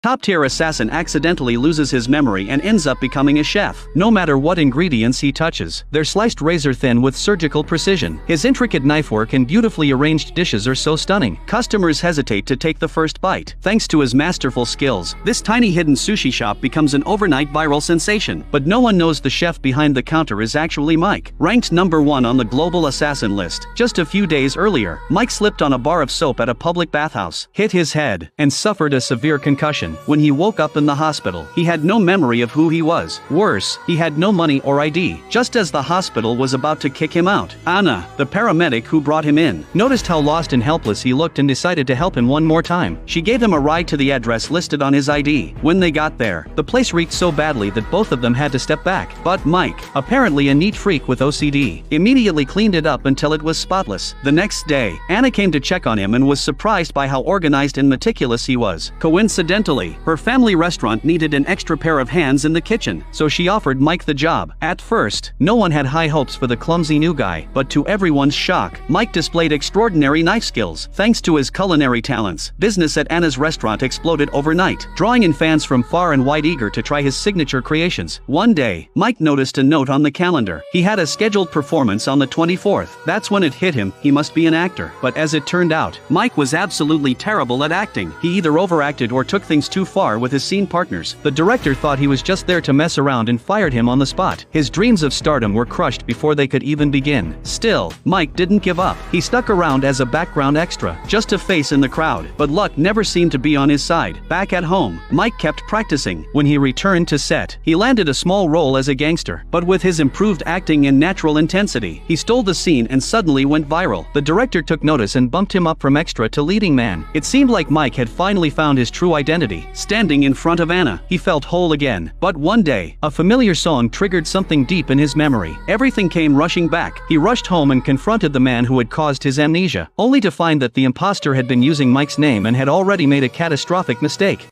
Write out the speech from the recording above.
Top-tier assassin accidentally loses his memory and ends up becoming a chef. No matter what ingredients he touches, they're sliced razor-thin with surgical precision. His intricate knife work and beautifully arranged dishes are so stunning, customers hesitate to take the first bite. Thanks to his masterful skills, this tiny hidden sushi shop becomes an overnight viral sensation. But no one knows the chef behind the counter is actually Mike. Ranked #1 on the global assassin list, just a few days earlier, Mike slipped on a bar of soap at a public bathhouse, hit his head, and suffered a severe concussion. When he woke up in the hospital, he had no memory of who he was. Worse, he had no money or ID. Just as the hospital was about to kick him out, Anna, the paramedic who brought him in, noticed how lost and helpless he looked and decided to help him one more time. She gave him a ride to the address listed on his ID. When they got there, the place reeked so badly that both of them had to step back. But Mike, apparently a neat freak with OCD, immediately cleaned it up until it was spotless. The next day, Anna came to check on him and was surprised by how organized and meticulous he was. Coincidentally, her family restaurant needed an extra pair of hands in the kitchen, so she offered Mike the job. At first, no one had high hopes for the clumsy new guy, but to everyone's shock, Mike displayed extraordinary knife skills. Thanks to his culinary talents, business at Anna's restaurant exploded overnight, drawing in fans from far and wide eager to try his signature creations. One day, Mike noticed a note on the calendar. He had a scheduled performance on the 24th. That's when it hit him, he must be an actor. But as it turned out, Mike was absolutely terrible at acting. He either overacted or took things too far with his scene partners. The director thought he was just there to mess around and fired him on the spot. His dreams of stardom were crushed before they could even begin. Still, Mike didn't give up. He stuck around as a background extra, just a face in the crowd. But luck never seemed to be on his side. Back at home, Mike kept practicing. When he returned to set, he landed a small role as a gangster. But with his improved acting and natural intensity, he stole the scene and suddenly went viral. The director took notice and bumped him up from extra to leading man. It seemed like Mike had finally found his true identity. Standing in front of Anna, he felt whole again. But one day, a familiar song triggered something deep in his memory. Everything came rushing back. He rushed home and confronted the man who had caused his amnesia, only to find that the imposter had been using Mike's name and had already made a catastrophic mistake.